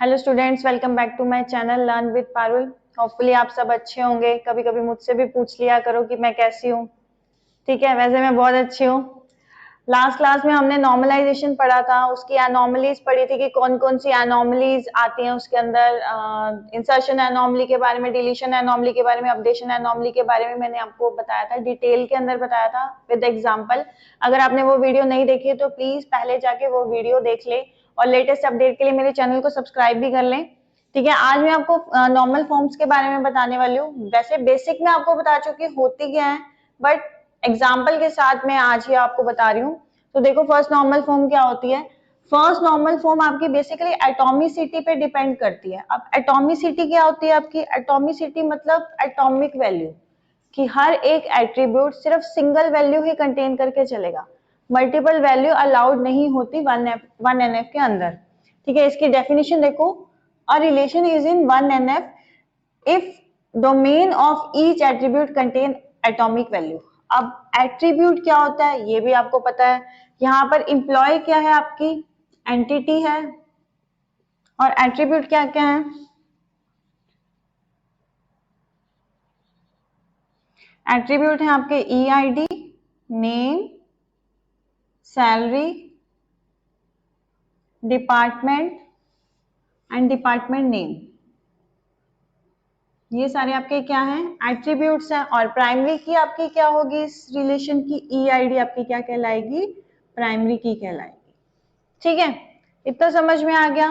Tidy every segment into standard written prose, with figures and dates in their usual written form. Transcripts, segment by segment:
Hello students, welcome back to my channel learn with Parul. Hopefully आप सब अच्छे होंगे। कभी कभी मुझसे भी पूछ लिया करो कि मैं कैसी हूँ। ठीक है, वैसे मैं बहुत अच्छी हूँ। लास्ट क्लास में हमने नॉर्मलाइजेशन पढ़ा था, उसकी एनॉमलीज पढ़ी थी कि कौन कौन सी एनॉमलीज आती हैं उसके अंदर। इंसर्शन एनॉमली के बारे में, डिलीशन एनॉमली के बारे में, अपडेशन एनॉमली के बारे में मैंने आपको बताया था, डिटेल के अंदर बताया था विद एग्जाम्पल। अगर आपने वो वीडियो नहीं देखी है तो प्लीज पहले जाके वो वीडियो देख ले और लेटेस्ट अपडेट के लिए मेरे चैनल को सब्सक्राइब भी कर लें। ठीक है, आज मैं आपको नॉर्मल फॉर्म्स के बारे में बताने वाली हूँ। वैसे बेसिक में आपको बता चुकी होती क्या है, बट एग्जाम्पल के साथ मैं आज ही आपको बता रही हूँ। तो देखो, फर्स्ट नॉर्मल फॉर्म क्या होती है। फर्स्ट नॉर्मल फॉर्म आपकी बेसिकली एटॉमिसिटी पे डिपेंड करती है। अब एटॉमिसिटी क्या होती है आपकी? एटॉमिसिटी मतलब एटॉमिक वैल्यू, कि हर एक एट्रीब्यूट सिर्फ सिंगल वैल्यू ही कंटेन करके चलेगा। मल्टीपल वैल्यू अलाउड नहीं होती 1NF के अंदर। ठीक है, इसकी डेफिनेशन देखो। A relation is in 1NF if domain of each attribute contain atomic value। अब एट्रीब्यूट क्या होता है ये भी आपको पता है। यहाँ पर एम्प्लॉय क्या है आपकी? एंटिटी है। और एट्रीब्यूट क्या क्या है? एट्रीब्यूट है आपके EID, name, salary, department and department name. ये सारे आपके क्या हैं? एट्रीब्यूट्स हैं। और प्राइमरी की आपकी क्या होगी इस रिलेशन की? EID आपकी क्या कहलाएगी? प्राइमरी की कहलाएगी। ठीक है, इतना समझ में आ गया।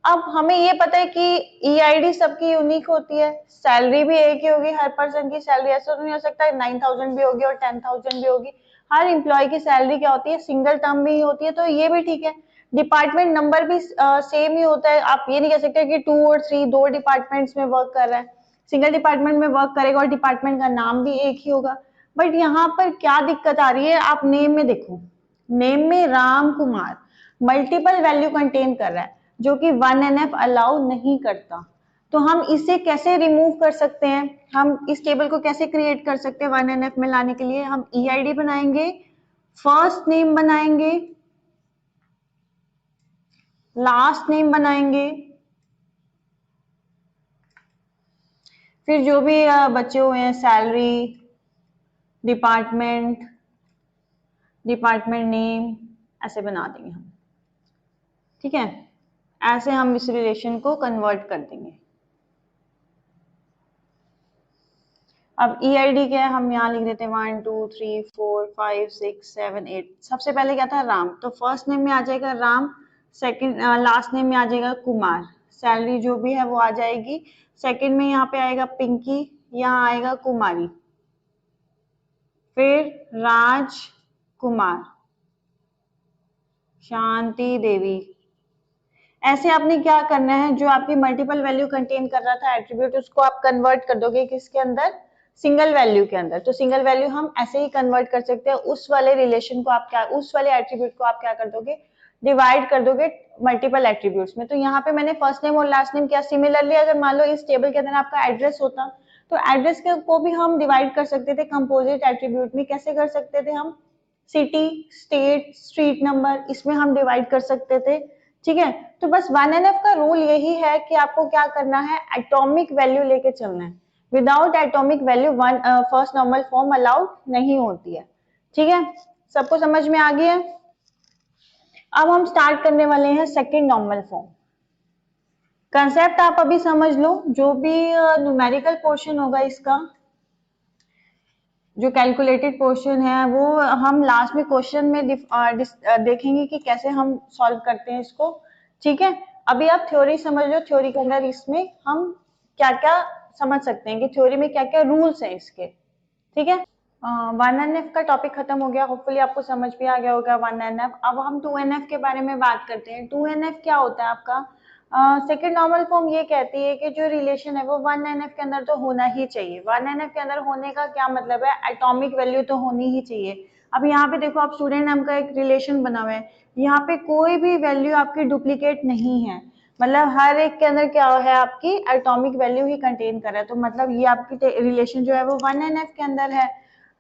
अब हमें ये पता है कि EID सबकी यूनिक होती है, सैलरी भी एक ही होगी हर पर्सन की। सैलरी ऐसा तो नहीं हो सकता 9,000 भी होगी और 10,000 भी होगी। हर एम्प्लॉय की सैलरी क्या होती है? सिंगल टर्म में ही होती है, तो ये भी ठीक है। डिपार्टमेंट नंबर भी सेम ही होता है। आप ये नहीं कह सकते कि 2 और 3 दो डिपार्टमेंट्स में वर्क कर रहा है। सिंगल डिपार्टमेंट में वर्क करेगा और डिपार्टमेंट का नाम भी एक ही होगा। बट यहाँ पर क्या दिक्कत आ रही है, आप नेम में देखो। नेम में Ram Kumar multiple value contain कर रहा है, जो कि 1NF अलाउ नहीं करता। तो हम इसे कैसे रिमूव कर सकते हैं? हम इस टेबल को कैसे क्रिएट कर सकते हैं 1NF में लाने के लिए? हम EID बनाएंगे, फर्स्ट नेम बनाएंगे, लास्ट नेम बनाएंगे, फिर जो भी बचे हुए हैं सैलरी, डिपार्टमेंट, डिपार्टमेंट नेम, ऐसे बना देंगे हम। ठीक है, ऐसे हम इस रिलेशन को कन्वर्ट कर देंगे। अब EID क्या है? हम यहाँ लिख देते हैं 1 2 3 4 5 6 7 8। सबसे पहले क्या था? राम। तो फर्स्ट नेम में आ जाएगा राम, सेकंड लास्ट नेम में आ जाएगा कुमार, सैलरी जो भी है वो आ जाएगी। सेकंड में यहाँ पे आएगा पिंकी, यहाँ आएगा कुमारी, फिर राज कुमार, शांति देवी। ऐसे आपने क्या करना है, जो आपकी मल्टीपल वैल्यू कंटेन कर रहा था एट्रीब्यूट, उसको आप कन्वर्ट कर दोगे किसके अंदर? सिंगल वैल्यू के अंदर। तो सिंगल वैल्यू हम ऐसे ही कन्वर्ट कर सकते हैं। उस वाले रिलेशन को आप क्या, उस वाले एट्रीब्यूट को आप क्या कर दोगे? डिवाइड कर दोगे मल्टीपल एट्रीब्यूट्स में। तो यहाँ पे मैंने फर्स्ट नेम और लास्ट नेम किया। सिमिलरली अगर मान लो इस टेबल के अंदर आपका एड्रेस होता, तो एड्रेस को भी हम डिवाइड कर सकते थे कंपोजिट एट्रीब्यूट में। कैसे कर सकते थे हम? सिटी, स्टेट, स्ट्रीट नंबर, इसमें हम डिवाइड कर सकते थे। ठीक है, तो बस 1NF का रूल यही है कि आपको क्या करना है? एटॉमिक वैल्यू लेके चलना है। Without atomic value first normal form allowed नहीं होती है। ठीक है, सबको समझ में आ गया? अब हम स्टार्ट करने वाले हैं सेकेंड नॉर्मल फॉर्म। कंसेप्ट आप अभी समझ लो। जो भी न्यूमेरिकल पोर्शन होगा इसका, जो कैलकुलेटेड पोर्शन है, वो हम लास्ट में क्वेश्चन में देखेंगे कि कैसे हम सॉल्व करते हैं इसको। ठीक है, अभी आप थ्योरी समझ लो। थ्योरी के अंदर इसमें हम क्या क्या समझ सकते हैं कि थ्योरी में क्या क्या रूल्स हैं इसके। ठीक है, 1NF का टॉपिक खत्म हो गया। होपफुली आपको समझ भी आ गया होगा 1NF। अब हम 2NF के बारे में बात करते हैं। 2NF क्या होता है आपका? सेकेंड नॉर्मल फॉर्म ये कहती है कि जो रिलेशन है वो 1NF के अंदर तो होना ही चाहिए। 1NF के अंदर होने का क्या मतलब है? एटॉमिक वैल्यू तो होनी ही चाहिए। अब यहाँ पे देखो, आप स्टूडेंट नाम का एक रिलेशन बना हुआ है, यहाँ पे कोई भी वैल्यू आपकी डुप्लीकेट नहीं है। मतलब हर एक के अंदर क्या है? आपकी एटॉमिक वैल्यू ही कंटेन कर रहा है। तो मतलब ये आपकी रिलेशन जो है वो 1NF के अंदर है।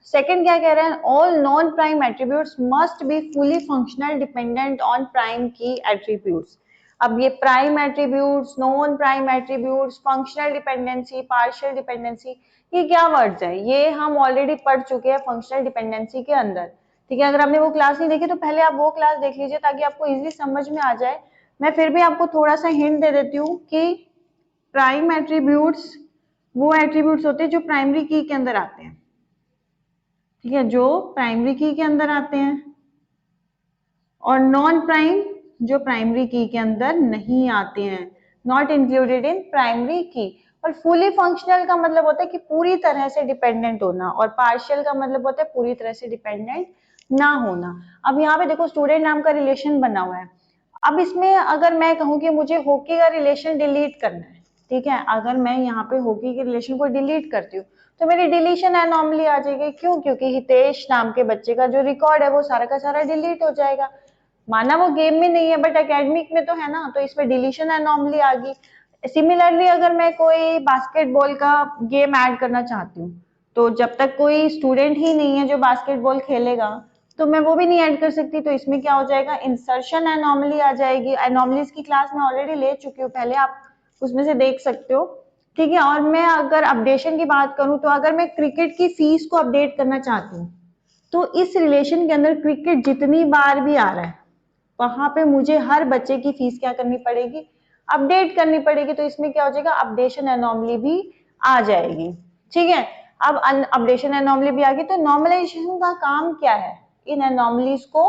सेकंड क्या कह रहे हैं? All non prime attributes must be fully functional dependent on prime की एट्रीब्यूट्स। अब ये prime attributes, non prime attributes, functional dependency, partial dependency, ये क्या वर्ड्स है? ये हम ऑलरेडी पढ़ चुके हैं फंक्शनल डिपेंडेंसी के अंदर। ठीक है, अगर आपने वो क्लास नहीं देखी तो पहले आप वो क्लास देख लीजिए ताकि आपको इजीली समझ में आ जाए। मैं फिर भी आपको थोड़ा सा हिंट दे देती हूँ कि प्राइम एट्रीब्यूट्स वो एट्रीब्यूट्स होते हैं जो प्राइमरी की के अंदर आते हैं। ठीक है, जो प्राइमरी की के अंदर आते हैं, और नॉन प्राइम जो प्राइमरी की के अंदर नहीं आते हैं, नॉट इंक्लूडेड इन प्राइमरी की। और फुली फंक्शनल का मतलब होता है कि पूरी तरह से डिपेंडेंट होना, और पार्शियल का मतलब होता है पूरी तरह से डिपेंडेंट ना होना। अब यहाँ पे देखो स्टूडेंट नाम का रिलेशन बना हुआ है। अब इसमें अगर मैं कहूँ कि मुझे हॉकी का रिलेशन डिलीट करना है, ठीक है, अगर मैं यहाँ पे हॉकी के रिलेशन को डिलीट करती हूँ तो मेरी डिलीशन एनॉमली आ जाएगी। क्यों? क्योंकि हितेश नाम के बच्चे का जो रिकॉर्ड है वो सारा का सारा डिलीट हो जाएगा। माना वो गेम में नहीं है बट एकेडमिक में तो है ना, तो इसमें डिलीशन एनॉमली आ गई। सिमिलरली अगर मैं कोई बास्केटबॉल का गेम ऐड करना चाहती हूँ तो जब तक कोई स्टूडेंट ही नहीं है जो बास्केटबॉल खेलेगा तो मैं वो भी नहीं ऐड कर सकती। तो इसमें क्या हो जाएगा? इंसर्शन एनॉमली आ जाएगी। एनॉमलीज की क्लास मैं ऑलरेडी ले चुकी हूँ पहले, आप उसमें से देख सकते हो। ठीक है, और मैं अगर अपडेशन की बात करूं तो अगर मैं क्रिकेट की फीस को अपडेट करना चाहती हूँ तो इस रिलेशन के अंदर क्रिकेट जितनी बार भी आ रहा है वहां पे मुझे हर बच्चे की फीस क्या करनी पड़ेगी? अपडेट करनी पड़ेगी। तो इसमें क्या हो जाएगा? अपडेशन एनॉमली भी आ जाएगी। ठीक है, अब अपडेशन एनॉमली भी आ गई तो नॉर्मलाइजेशन का काम क्या है? इन एनॉमलीज को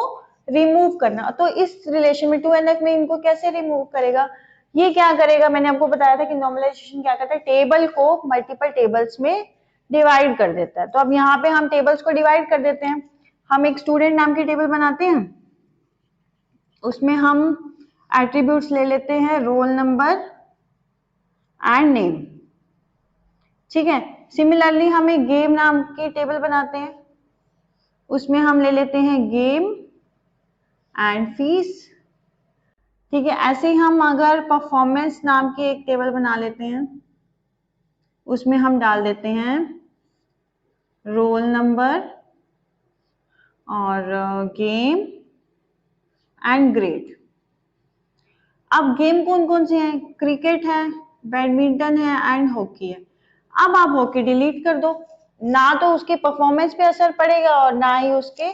रिमूव करना। तो इस रिलेशन में 2NF में इनको कैसे रिमूव करेगा? ये क्या करेगा? मैंने आपको बताया था कि नॉर्मलाइजेशन क्या करता है, टेबल को मल्टीपल टेबल्स में डिवाइड कर देता है। तो अब यहाँ पे हम टेबल्स को डिवाइड कर देते हैं। हम एक स्टूडेंट नाम की टेबल बनाते हैं, उसमें हम एट्रीब्यूट्स ले लेते हैं रोल नंबर एंड नेम। ठीक है, सिमिलरली हम एक गेम नाम की टेबल बनाते हैं, उसमें हम ले लेते हैं गेम एंड फीस। ठीक है, ऐसे ही हम अगर परफॉर्मेंस नाम की एक टेबल बना लेते हैं, उसमें हम डाल देते हैं रोल नंबर और गेम एंड ग्रेड। अब गेम कौन कौन से हैं? क्रिकेट है, बैडमिंटन है एंड हॉकी है। अब आप हॉकी डिलीट कर दो, ना तो उसके परफॉर्मेंस पे असर पड़ेगा और ना ही उसके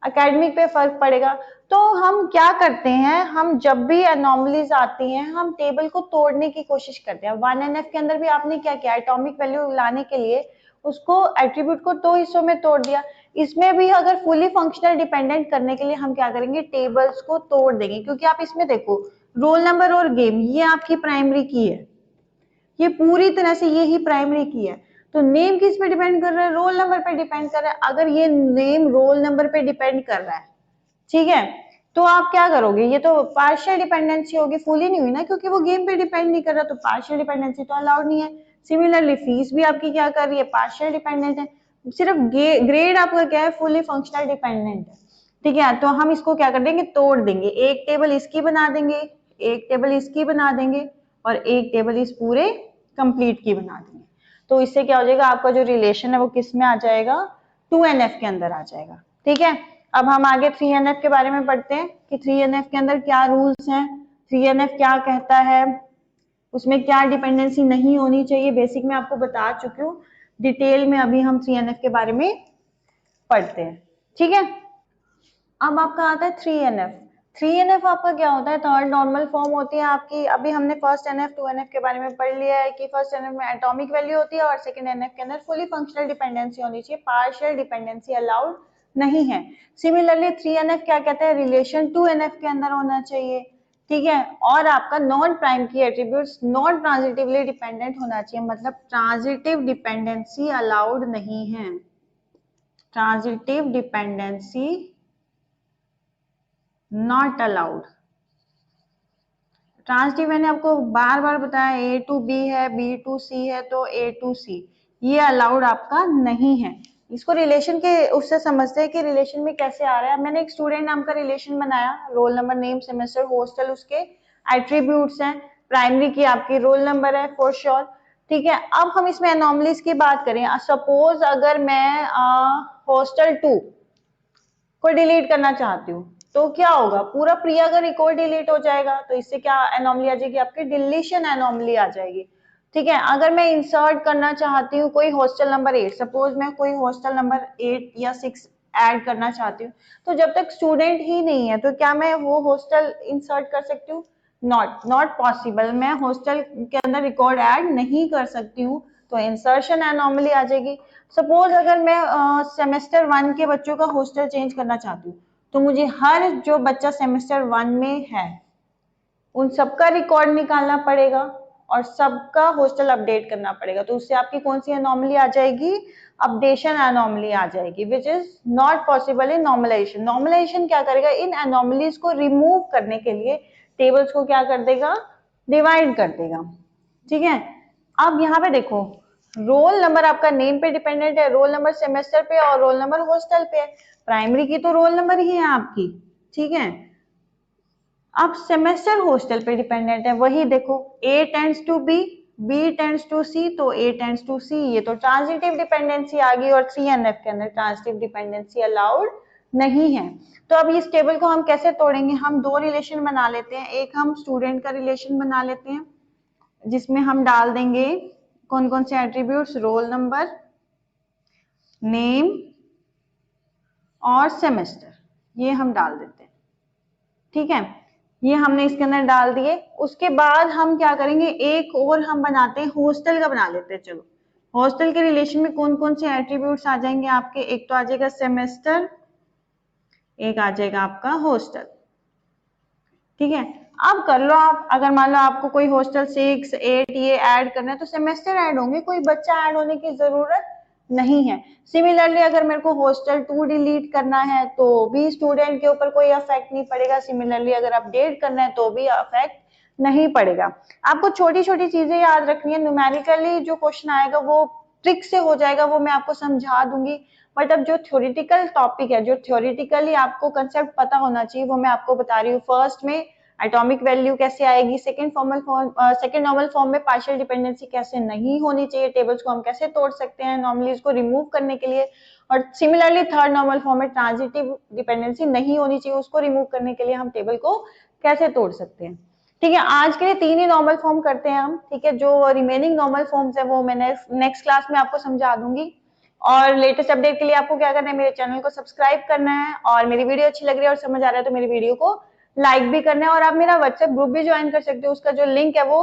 एकेडमिक पे फर्क पड़ेगा। तो हम क्या करते हैं, हम जब भी एनॉमलीज आती हैं हम टेबल को तोड़ने की कोशिश करते हैं। 1NF के अंदर भी आपने क्या किया? एटॉमिक वैल्यू लाने के लिए उसको एट्रीब्यूट को 2 हिस्सों में तोड़ दिया। इसमें भी अगर फुली फंक्शनल डिपेंडेंट करने के लिए हम क्या करेंगे? टेबल्स को तोड़ देंगे। क्योंकि आप इसमें देखो रोल नंबर और गेम ये आपकी प्राइमरी की है, ये पूरी तरह से ये ही प्राइमरी की है। तो नेम किस पे डिपेंड कर रहा है? रोल नंबर पे डिपेंड कर रहा है। अगर ये नेम रोल नंबर पे डिपेंड कर रहा है, ठीक है, तो आप क्या करोगे? ये तो पार्शियल डिपेंडेंसी होगी, फुली नहीं हुई ना, क्योंकि वो गेम पे डिपेंड नहीं कर रहा, तो पार्शियल डिपेंडेंसी तो अलाउड नहीं है। सिमिलरली फीस भी आपकी क्या कर रही है? पार्शियल डिपेंडेंट है। सिर्फ ग्रेड आपका क्या है? फुली फंक्शनल डिपेंडेंट है। ठीक है, तो हम इसको क्या कर देंगे? तोड़ देंगे। एक टेबल इसकी बना देंगे, एक टेबल इसकी बना देंगे और एक टेबल इस पूरे कंप्लीट की बना देंगे। तो इससे क्या हो जाएगा? आपका जो रिलेशन है वो किस में आ जाएगा? 2NF के अंदर आ जाएगा। ठीक है, अब हम आगे 3NF के बारे में पढ़ते हैं कि 3NF के अंदर क्या रूल्स हैं, 3NF क्या कहता है, उसमें क्या डिपेंडेंसी नहीं होनी चाहिए। बेसिक में आपको बता चुकी हूँ, डिटेल में अभी हम 3NF के बारे में पढ़ते हैं। ठीक है, अब आपका आता है 3NF। 3NF आपका क्या होता है? थर्ड नॉर्मल फॉर्म होती है आपकी। अभी हमने फर्स्ट NF 2NF के बारे में पढ़ लिया है कि फर्स्ट NF में एटॉमिक वैल्यू होती है और सेकंड NF के अंदर फुली फंक्शनल डिपेंडेंसी होनी चाहिए, पार्शियल डिपेंडेंसी अलाउड नहीं है। सिमिलरली 3NF क्या कहता है? रिलेशन 2NF के अंदर होना चाहिए। ठीक है, और आपका नॉन प्राइम की एट्रीब्यूट्स नॉन ट्रांजिटिवली डिपेंडेंट होना चाहिए, मतलब ट्रांजिटिव डिपेंडेंसी अलाउड नहीं है। Transitive dependency not allowed. Transitive मैंने आपको बार बार बताया, A to B है, B to C है, तो A to C ये अलाउड आपका नहीं है। इसको रिलेशन के उससे समझते हैं कि रिलेशन में कैसे आ रहा है। मैंने एक स्टूडेंट नाम का रिलेशन बनाया, roll number, name, semester, hostel उसके एट्रीब्यूट्स हैं। प्राइमरी की आपकी रोल नंबर है फॉर श्योर। ठीक है, अब हम इसमें एनॉमलीज की बात करें। सपोज अगर मैं हॉस्टल 2 को डिलीट करना चाहती हूँ, तो क्या होगा, पूरा प्रिया का रिकॉर्ड डिलीट हो जाएगा। तो इससे क्या एनोमली आ जाएगी, आपकी डिलीशन एनोमली आ जाएगी। ठीक है, अगर मैं इंसर्ट करना चाहती हूँ कोई हॉस्टल नंबर 8, सपोज मैं कोई हॉस्टल नंबर 8 या 6 ऐड करना चाहती हूँ, तो जब तक स्टूडेंट ही नहीं है तो क्या मैं वो हॉस्टल इंसर्ट कर सकती हूँ? नॉट पॉसिबल, मैं हॉस्टल के अंदर रिकॉर्ड ऐड नहीं कर सकती हूँ, तो इंसर्शन एनोमली आ जाएगी। सपोज अगर मैं सेमेस्टर 1 के बच्चों का हॉस्टल चेंज करना चाहती हूँ, तो मुझे हर जो बच्चा सेमेस्टर 1 में है उन सबका रिकॉर्ड निकालना पड़ेगा और सबका हॉस्टल अपडेट करना पड़ेगा। तो उससे आपकी कौन सी एनोमली आ जाएगी? अपडेशन एनोमली आ जाएगी, which is not possible in normalisation. Normalisation क्या करेगा, इन एनोमलीज को रिमूव करने के लिए टेबल्स को क्या कर देगा, डिवाइड कर देगा। ठीक है, अब यहाँ पे देखो, रोल नंबर आपका नेम पे डिपेंडेंट है, रोल नंबर सेमेस्टर पे और रोल नंबर हॉस्टल पे है। प्राइमरी की तो रोल नंबर ही है आपकी। ठीक है, अब सेमेस्टर हॉस्टल पे डिपेंडेंट है, वही देखो A tends to B, B tends to C, तो A टेंड्स टू C, ये तो ट्रांजिटिव डिपेंडेंसी आ गई और 3NF के अंदर ट्रांजिटिव डिपेंडेंसी अलाउड नहीं है। तो अब इस टेबल को हम कैसे तोड़ेंगे, हम दो रिलेशन बना लेते हैं। एक हम स्टूडेंट का रिलेशन बना लेते हैं जिसमें हम डाल देंगे कौन कौन से एट्रीब्यूट्स, रोल नंबर, नेम और सेमेस्टर, ये हम डाल देते हैं। ठीक है, ये हमने इसके अंदर डाल दिए। उसके बाद हम क्या करेंगे, एक और हम बनाते हैं, हॉस्टल का बना लेते हैं। चलो, हॉस्टल के रिलेशन में कौन कौन से एट्रीब्यूट्स आ जाएंगे आपके, एक तो आ जाएगा सेमेस्टर, एक आ जाएगा आपका हॉस्टल। ठीक है, अब कर लो आप, अगर मान लो आपको कोई हॉस्टल 6, 8 ये ऐड करना है तो सेमेस्टर ऐड होंगे, कोई बच्चा ऐड होने की जरूरत नहीं है। सिमिलरली अगर मेरे को हॉस्टल 2 डिलीट करना है तो भी स्टूडेंट के ऊपर कोई अफेक्ट नहीं पड़ेगा। सिमिलरली अगर अपडेट करना है तो भी अफेक्ट नहीं पड़ेगा। आपको छोटी छोटी चीजें याद रखनी है, न्यूमेरिकली जो क्वेश्चन आएगा वो ट्रिक से हो जाएगा, वो मैं आपको समझा दूंगी। बट अब जो थ्योरेटिकल टॉपिक है, जो थ्योरेटिकली आपको कंसेप्ट पता होना चाहिए, वो मैं आपको बता रही हूँ। फर्स्ट में एटॉमिक वैल्यू कैसे आएगी, सेकंड नॉर्मल फॉर्म में पार्शियल डिपेंडेंसी कैसे नहीं होनी चाहिए, टेबल्स को हम कैसे तोड़ सकते हैं नॉर्मली इसको रिमूव करने के लिए, और सिमिलरली थर्ड नॉर्मल फॉर्म में ट्रांजिटिव डिपेंडेंसी नहीं होनी चाहिए, उसको रिमूव करने के लिए हम टेबल को कैसे तोड़ सकते हैं। ठीक है, आज के लिए 3 ही नॉर्मल फॉर्म करते हैं हम। ठीक है, जो रिमेनिंग नॉर्मल फॉर्म्स है वो मैंने नेक्स्ट क्लास में आपको समझा दूंगी। और लेटेस्ट अपडेट के लिए आपको क्या करना है, मेरे चैनल को सब्सक्राइब करना है, और मेरी वीडियो अच्छी लग रही है और समझ आ रहा है तो मेरी वीडियो को लाइक भी करना है। और आप मेरा व्हाट्सएप ग्रुप भी ज्वाइन कर सकते हो, उसका जो लिंक है वो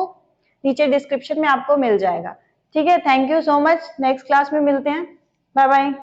नीचे डिस्क्रिप्शन में आपको मिल जाएगा। ठीक है, thank you so much, next class में मिलते हैं, बाय बाय।